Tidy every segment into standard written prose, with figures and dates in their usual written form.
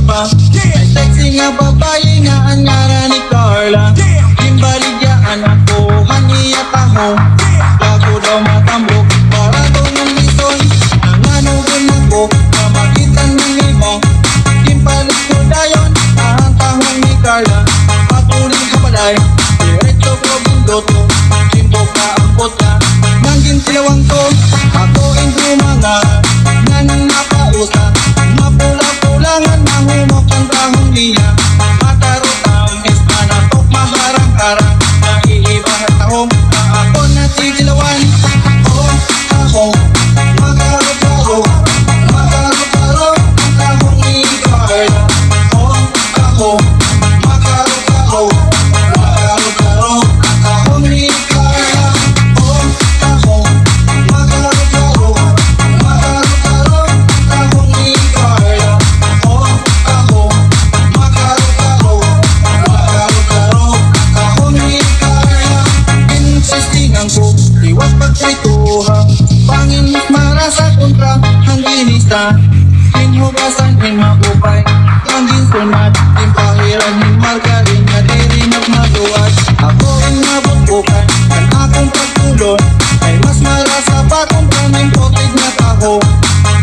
pa. Ay sexy nga babae nga ang ngara ni Carla. Kimbaligyan ako haniya taho. Lago daw matambok para daw ng lison. Nanganugan ako na makitan ng iba. Kimpalig ko dayon ang tahong ni Carla. Patuloy ka balay, diretso ko bundoto. Simbok na ang kota, nanggin silawang ko. Ako indumanga, nanang napausa. Mapula-pulangan na humok ang tahong niya. Matarotang ispanatok maharang-harang. Naiiba at tahong na ako nasigilawan. Oh, ako, makarot-karo, makarot-karo ang tahong ni Carla. Oh, ako, makarot-karo, makarot-karo ang tahong ni Carla. Oh, ako, makarot-karo, makarot-karo ang tahong ni Carla. Oh, ako, makarot-karo, makarot-karo ang tahong ni Carla. Insisting ang ko, iwas pagkaituha. Pangin marasa kontra, hangginista. Hinhugasan, hinmakupay, hanggin sunat. Himpahiran, hinmargarin, nadirinag maluwas. Ako ang nabubukan, kan akong pagtulon. Ay mas marasa pa kung kaming potig na taho.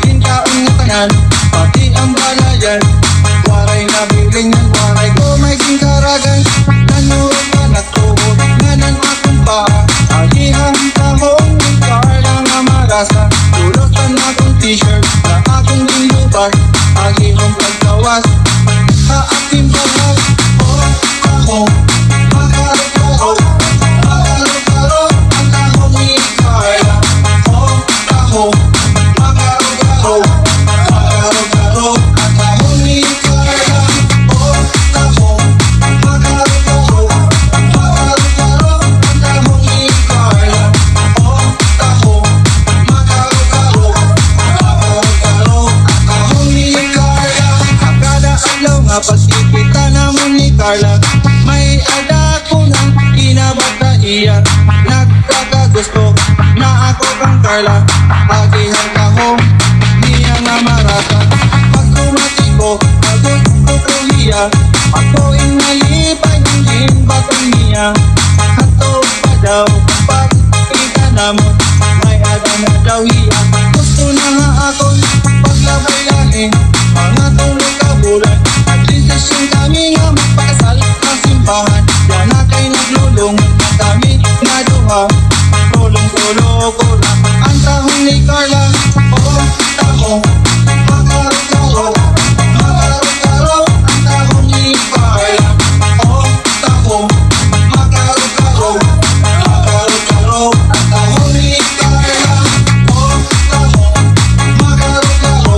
Hintaon nga tanan, pati ang balayan. Waray na bilingan, waray ko may singkaragan. Nanuot ka natuhod, nganan akong paa. Agihang tahong ni Carla nga marasa. Tulosan akong t-shirt na akong linlubar. Agihang pagtawas sa aking bahay. Oh, ako, makarot-karo, makarot-karo ang tahong ni Carla. Oh, ako, makarot-karo, makarot-karo ang tahong ni Carla. Oh, ako, makarot-karo, makarot-karo ang tahong ni Carla. Oh, ako, makarot-karo, makarot-karo ang tahong ni Carla. Kada adlaw nga pagkikita namon ni Carla, may ada ko ng kinabata iya. Nagkakagusto na ako kang Carla. Agihang tahong niya nga marasa. Pag tumati ko, nagusto ko hiya. Ako inalipay ng limbatang niya. Hato pa daw kapag kita namon, may ada na daw hiya. Gusto na nga akong paglabay-lahin, mga tulog ka bulan. Nagdesisyon kami nga magpakasal sa simbahan. Yan na kay naglulong na kami na duha. Tulong-tulo ko lang ang tahong ni Carla. Oh, taho, makarot-karo, makarot-karo ang tahong ni Carla. Oh, taho, makarot-karo, makarot-karo ang tahong ni Carla. Oh, taho, makarot-karo,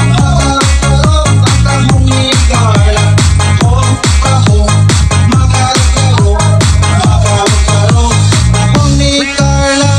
makarot-karo ang tahong ni Carla. Oh, taho, makarot-karo, makarot-karo ang tahong ni Carla.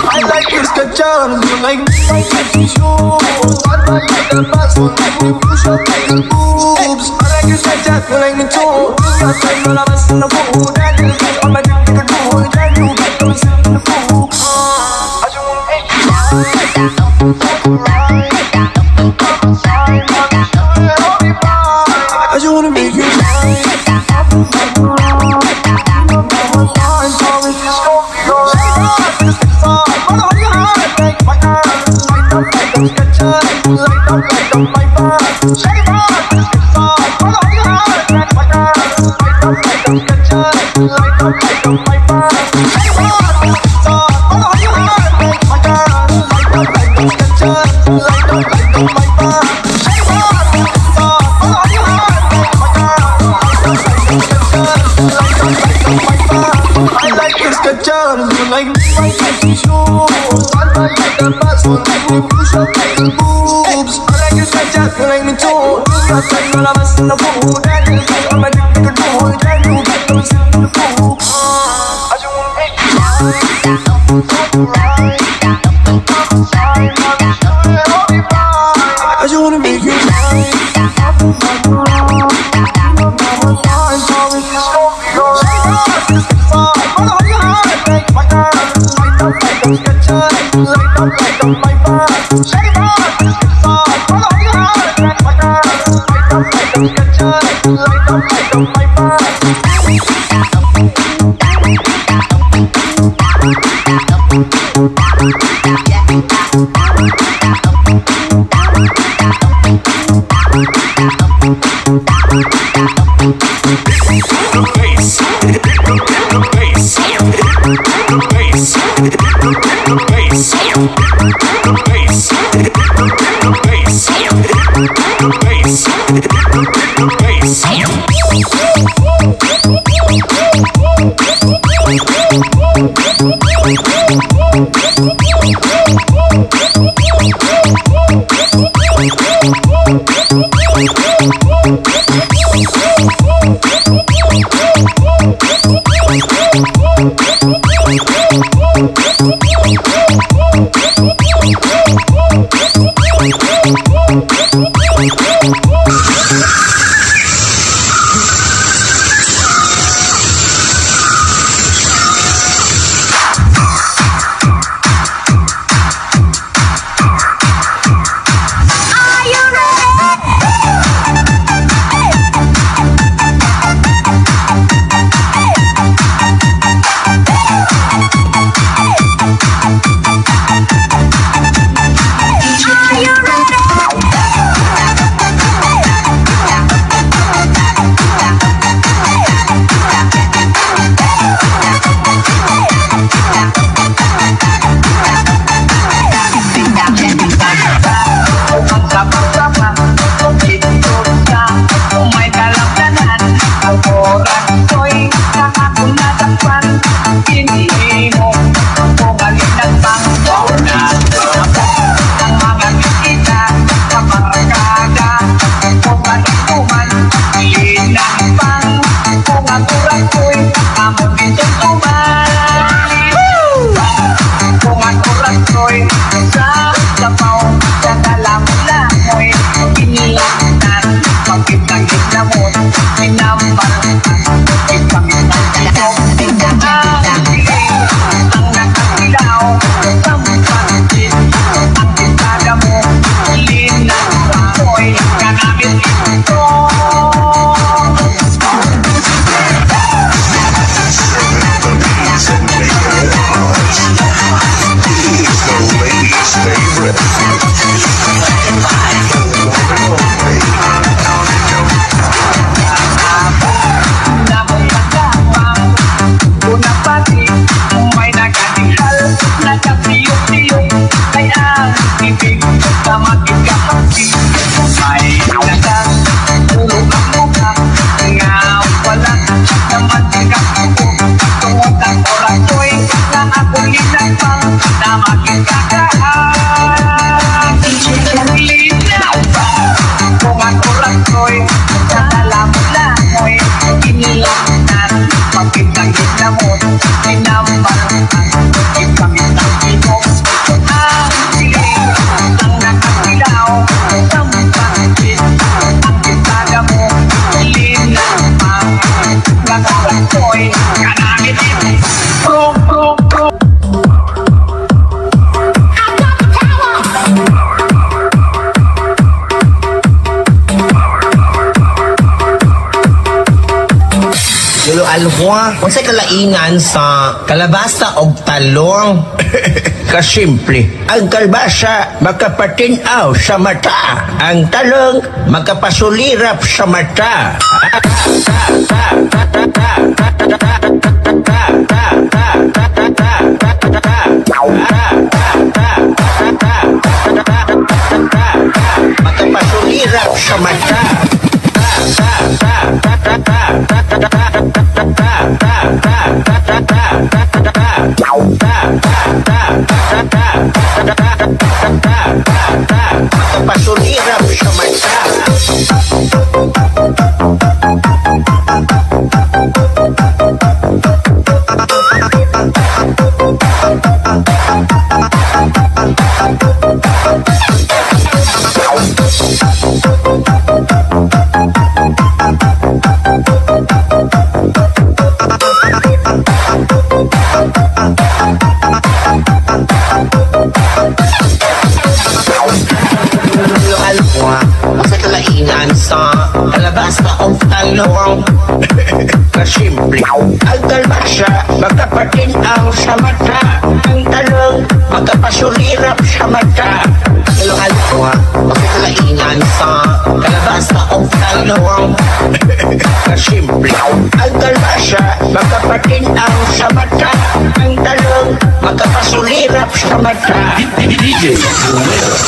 I like this guitar, you like me, I like these shoes. I like the bass, you like me, push up like the boobs. I like you like that, you like me too. I like all of us in the food, that is all my young nigga do. That you got those in the food. I just wanna make you I just wanna make you like I like your sketchers, you like my Nike shoes. I like the fast one, like me push up like the boobs. I like your sketchers, you like me too. You got time, all of us in the pool. That is like I'm addicted to it. That you got them sitting in the pool. I just wanna make you right. I just wanna make you alhwa, unsay kalainan sa kalabasa og talong? Kasimple. Ang kalbasa makapatinaw sa mata. Ang talong makapasulirap sa mata. Makapasulirap sa mata. Kasimple, ang kalbasa, magkapatinaw sa mata. Ang talong, magkapasulirap sa mata. Ilong alwa, magkakalaingan sa kalabasa o talong. Kasimple, ang kalbasa, magkapatinaw sa mata. Ang talong, magkapasulirap sa mata. DJ Romero.